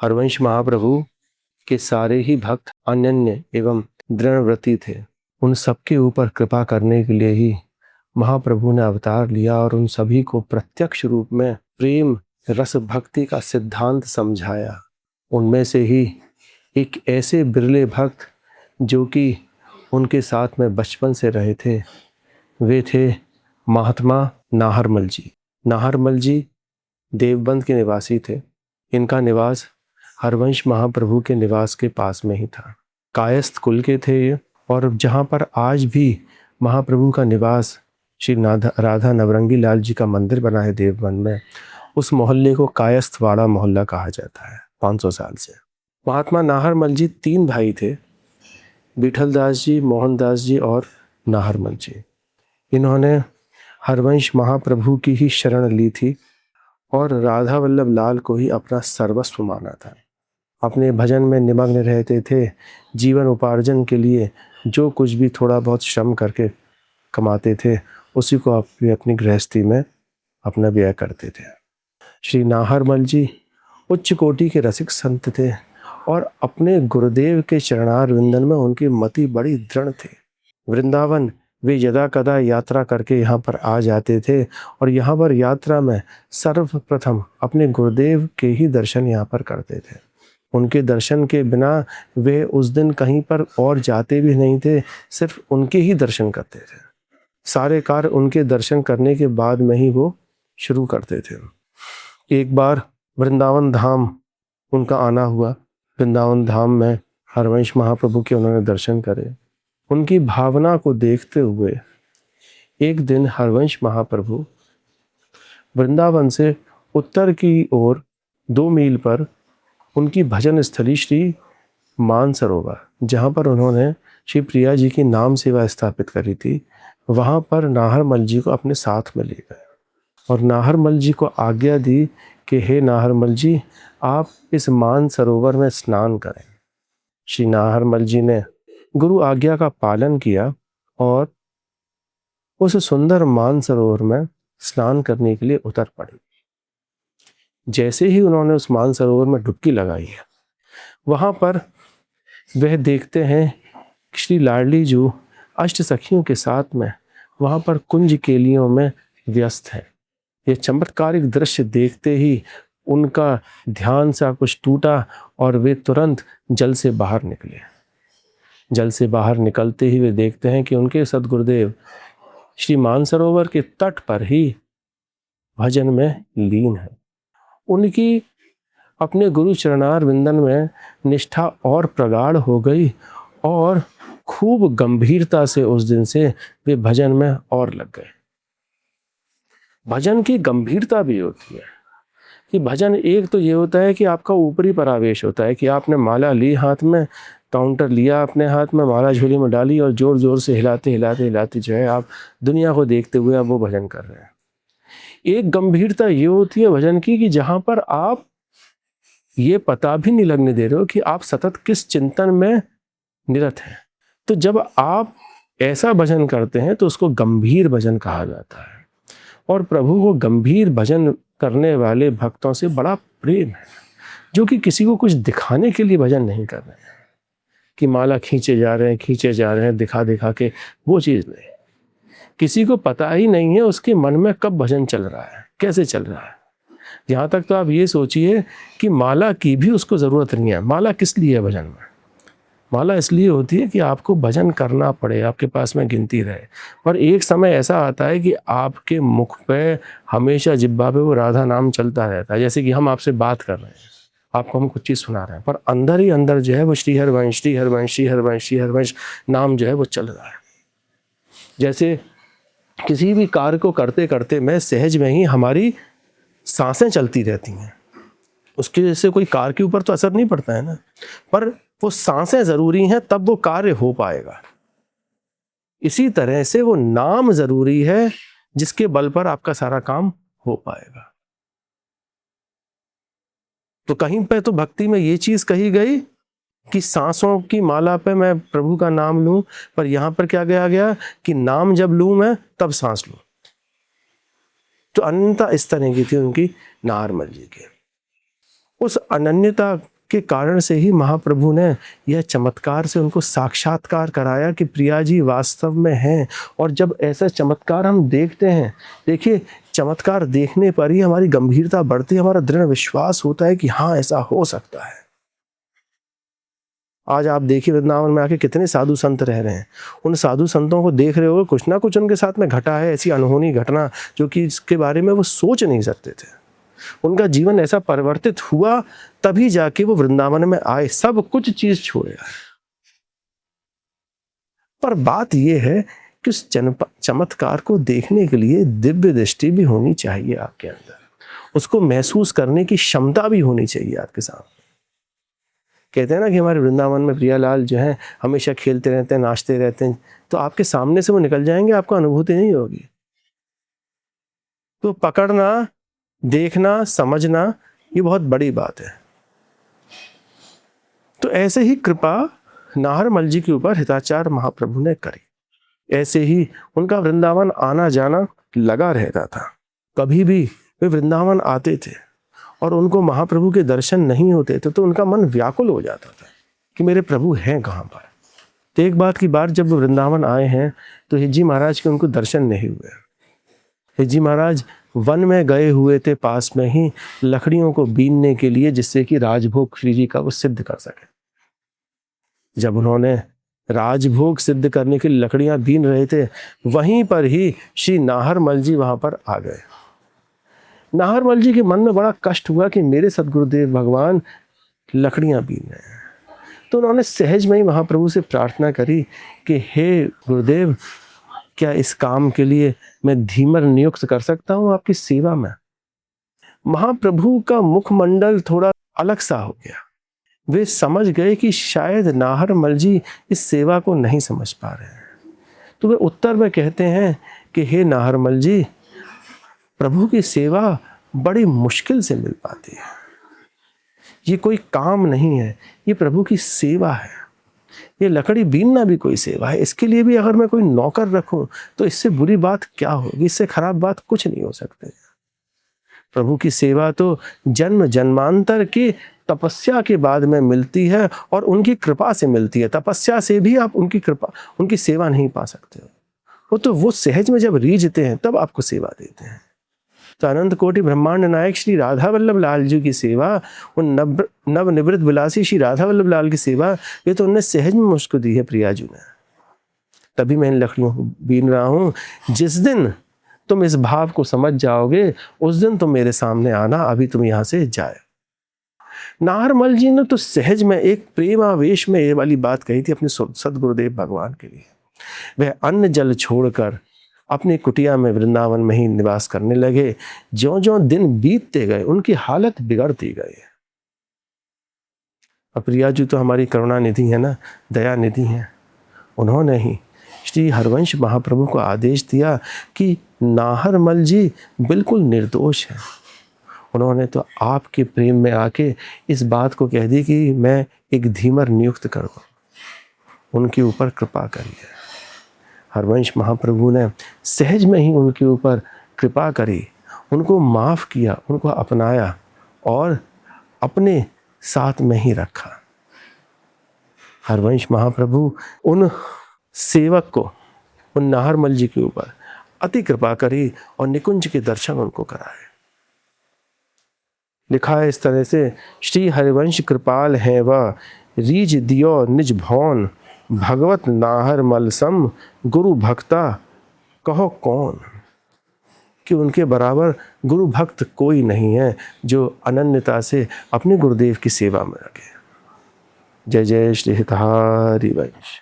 हरवंश महाप्रभु के सारे ही भक्त अनन्य एवं दृढ़व्रती थे। उन सबके ऊपर कृपा करने के लिए ही महाप्रभु ने अवतार लिया और उन सभी को प्रत्यक्ष रूप में प्रेम रस भक्ति का सिद्धांत समझाया। उनमें से ही एक ऐसे बिरले भक्त जो कि उनके साथ में बचपन से रहे थे, वे थे महात्मा नाहरमल जी। नाहरमल जी देवबंद के निवासी थे। इनका निवास हरवंश महाप्रभु के निवास के पास में ही था। कायस्थ कुल के थे ये, और जहाँ पर आज भी महाप्रभु का निवास श्री राधा नवरंगी लाल जी का मंदिर बना है देवबंद में, उस मोहल्ले को कायस्थवाड़ा मोहल्ला कहा जाता है 500 साल से। महात्मा नाहरमल जी 3 भाई थे, विठलदास जी, मोहनदास जी और नाहरमल जी। इन्होंने हरवंश महाप्रभु की ही शरण ली थी और राधा वल्लभ लाल को ही अपना सर्वस्व माना था। अपने भजन में निमग्न रहते थे। जीवन उपार्जन के लिए जो कुछ भी थोड़ा बहुत श्रम करके कमाते थे, उसी को अपनी गृहस्थी में अपना व्यय करते थे। श्री नाहरमल जी उच्च कोटि के रसिक संत थे और अपने गुरुदेव के चरणार विंदन में उनकी मति बड़ी दृढ़ थी। वृंदावन वे यदा कदा यात्रा करके यहाँ पर आ जाते थे और यहाँ पर यात्रा में सर्वप्रथम अपने गुरुदेव के ही दर्शन यहाँ पर करते थे। उनके दर्शन के बिना वे उस दिन कहीं पर और जाते भी नहीं थे, सिर्फ उनके ही दर्शन करते थे। सारे कार्य उनके दर्शन करने के बाद में ही वो शुरू करते थे। एक बार वृंदावन धाम उनका आना हुआ। वृंदावन धाम में हरवंश महाप्रभु के उन्होंने दर्शन करे। उनकी भावना को देखते हुए एक दिन हरवंश महाप्रभु वृंदावन से उत्तर की ओर 2 मील पर उनकी भजन स्थली श्री मानसरोवर, जहाँ पर उन्होंने श्री प्रिया जी की नाम सेवा स्थापित करी थी, वहाँ पर नाहरमल जी को अपने साथ में ले गए और नाहरमल जी को आज्ञा दी कि हे नाहरमल जी, आप इस मानसरोवर में स्नान करें। श्री नाहरमल जी ने गुरु आज्ञा का पालन किया और उस सुंदर मानसरोवर में स्नान करने के लिए उतर पड़े। जैसे ही उन्होंने उस मानसरोवर में डुबकी लगाई है, वहाँ पर वह देखते हैं श्री लाडली जो अष्ट सखियों के साथ में वहाँ पर कुंज केलियों में व्यस्त है। यह चमत्कारिक दृश्य देखते ही उनका ध्यान सा कुछ टूटा और वे तुरंत जल से बाहर निकले। जल से बाहर निकलते ही वे देखते हैं कि उनके सद्गुरुदेव श्री मानसरोवर के तट पर ही भजन में लीन है। उनकी अपने गुरु चरणार विंदन में निष्ठा और प्रगाढ़ हो गई और खूब गंभीरता से उस दिन से वे भजन में और लग गए। भजन की गंभीरता भी होती है कि भजन एक तो ये होता है कि आपका ऊपरी परावेश होता है कि आपने माला ली हाथ में, काउंटर लिया अपने हाथ में, माला झोली में डाली और जोर जोर से हिलाते हिलाते हिलाते जो है आप दुनिया को देखते हुए आप वो भजन कर रहे हैं। एक गंभीरता ये होती है भजन की कि जहाँ पर आप ये पता भी नहीं लगने दे रहे हो कि आप सतत किस चिंतन में निरत हैं। तो जब आप ऐसा भजन करते हैं तो उसको गंभीर भजन कहा जाता है और प्रभु को गंभीर भजन करने वाले भक्तों से बड़ा प्रेम है, जो कि किसी को कुछ दिखाने के लिए भजन नहीं कर रहे हैं कि माला खींचे जा रहे हैं दिखा दिखा के, वो चीज़ नहीं। किसी को पता ही नहीं है उसके मन में कब भजन चल रहा है, कैसे चल रहा है। यहाँ तक तो आप ये सोचिए कि माला की भी उसको ज़रूरत नहीं है। माला किस लिए है भजन में? माला इसलिए होती है कि आपको भजन करना पड़े, आपके पास में गिनती रहे। पर एक समय ऐसा आता है कि आपके मुख पे हमेशा जिब्बा पे वो राधा नाम चलता रहता है। जैसे कि हम आपसे बात कर रहे हैं, आपको हम कुछ चीज़ सुना रहे हैं, पर अंदर ही अंदर जो है वो श्री हरवंश श्री हरवंश श्री हरवंश श्री हरवंश नाम जो है वो चल रहा है। जैसे किसी भी कार्य को करते करते में सहज में ही हमारी सांसें चलती रहती हैं, उसकी वजह से कोई कार्य के ऊपर तो असर नहीं पड़ता है ना, पर वो सांसें ज़रूरी हैं तब वो कार्य हो पाएगा। इसी तरह से वो नाम ज़रूरी है जिसके बल पर आपका सारा काम हो पाएगा। तो कहीं पे तो भक्ति में ये चीज़ कही गई कि सांसों की माला पे मैं प्रभु का नाम लूं, पर यहाँ पर क्या कहा गया कि नाम जब लूं मैं तब सांस लूं। तो अनन्यता इस तरह की थी उनकी नाहरमल जी की। उस अनन्यता के कारण से ही महाप्रभु ने यह चमत्कार से उनको साक्षात्कार कराया कि प्रिया जी वास्तव में हैं। और जब ऐसा चमत्कार हम देखते हैं, देखिए चमत्कार देखने पर ही हमारी गंभीरता बढ़ती है, हमारा दृढ़ विश्वास होता है कि हाँ ऐसा हो सकता है। आज आप देखिए वृंदावन में आके कितने साधु संत रह रहे हैं, उन साधु संतों को देख रहे हो, कुछ ना कुछ उनके साथ में घटा है, ऐसी अनहोनी घटना जो कि इसके बारे में वो सोच नहीं सकते थे। उनका जीवन ऐसा परिवर्तित हुआ, तभी जाके वो वृंदावन में आए, सब कुछ चीज छोड़े आए। पर बात यह है कि उस चमत्कार को देखने के लिए दिव्य दृष्टि भी होनी चाहिए आपके अंदर, उसको महसूस करने की क्षमता भी होनी चाहिए आपके सामने। कहते हैं ना कि हमारे वृंदावन में प्रियालाल जो है हमेशा खेलते रहते हैं, नाचते रहते हैं, तो आपके सामने से वो निकल जाएंगे, आपको अनुभूति नहीं होगी। तो पकड़ना, देखना, समझना, ये बहुत बड़ी बात है। तो ऐसे ही कृपा नाहरमल जी के ऊपर हिताचार्य महाप्रभु ने करी। ऐसे ही उनका वृंदावन आना जाना लगा रहता था। कभी भी वे वृंदावन आते थे और उनको महाप्रभु के दर्शन नहीं होते थे तो उनका मन व्याकुल हो जाता था कि मेरे प्रभु हैं कहाँ पर। तो एक बात की बात, जब वो वृंदावन आए हैं तो हिज्जी महाराज के उनको दर्शन नहीं हुए। हिज्जी महाराज वन में गए हुए थे, पास में ही लकड़ियों को बीनने के लिए, जिससे कि राजभोग श्री जी का वो सिद्ध कर सके। जब उन्होंने राजभोग सिद्ध करने के लिए लकड़ियां बीन रहे थे, वहीं पर ही श्री नाहरमल जी वहां पर आ गए। नाहरमल जी के मन में बड़ा कष्ट हुआ कि मेरे सदगुरुदेव भगवान लकड़ियां बीन रहे हैं। तो उन्होंने सहज में ही महाप्रभु से प्रार्थना करी कि हे गुरुदेव, क्या इस काम के लिए मैं धीमर नियुक्त कर सकता हूं आपकी सेवा में। महाप्रभु का मुखमंडल थोड़ा अलग सा हो गया। वे समझ गए कि शायद नाहरमल जी इस सेवा को नहीं समझ पा रहे हैं। तो वे उत्तर में कहते हैं कि हे नाहरमल जी, प्रभु की सेवा बड़ी मुश्किल से मिल पाती है। ये कोई काम नहीं है, ये प्रभु की सेवा है। ये लकड़ी बीनना भी कोई सेवा है। इसके लिए भी अगर मैं कोई नौकर रखूं तो इससे बुरी बात क्या होगी, इससे खराब बात कुछ नहीं हो सकती। प्रभु की सेवा तो जन्म जन्मांतर की तपस्या के बाद में मिलती है और उनकी कृपा से मिलती है। तपस्या से भी आप उनकी कृपा, उनकी सेवा नहीं पा सकते हो। वो सहज में जब रीझते हैं तब आपको सेवा देते हैं। तो अनंत कोटि ब्रह्मांड नायक श्री राधा वल्लभ लाल जी की सेवा, उन नवनिवृत्त विलासी श्री राधा वल्लभ लाल की सेवा, ये तो उनने सहज में मुझको दी है प्रिया जी ने। तभी मैं इन लकड़ियों को बीन रहा हूँ। जिस दिन तुम इस भाव को समझ जाओगे उस दिन तुम मेरे सामने आना, अभी तुम यहाँ से जाए। नाहरमल जी ने तो सहज में एक प्रेमावेश में ये वाली बात कही थी अपने सदगुरुदेव भगवान के लिए। वह अन्न जल छोड़कर अपनी कुटिया में वृंदावन में ही निवास करने लगे। ज्यों-ज्यों दिन बीतते गए उनकी हालत बिगड़ती गई। अब प्रिया जी तो हमारी करुणा निधि है ना, दया निधि है। उन्होंने ही श्री हरवंश महाप्रभु को आदेश दिया कि नाहरमल जी बिल्कुल निर्दोष है। उन्होंने तो आपके प्रेम में आके इस बात को कह दी कि मैं एक धीमर नियुक्त करूँ, उनके ऊपर कृपा करिए। हरवंश महाप्रभु ने सहज में ही उनके ऊपर कृपा करी, उनको माफ़ किया, उनको अपनाया और अपने साथ में ही रखा। हरवंश महाप्रभु उन सेवक को, उन नाहरमल जी के ऊपर अति कृपा करी और निकुंज के दर्शन उनको कराए। लिखा है इस तरह से, श्री हरिवंश कृपाल है वह, रीझ दियो निज भौन, भगवत नाहरमल सम गुरु भक्ता कहो कौन। कि उनके बराबर गुरु भक्त कोई नहीं है जो अनन्यता से अपने गुरुदेव की सेवा में लगे। जय जय श्री हितहारी वंश।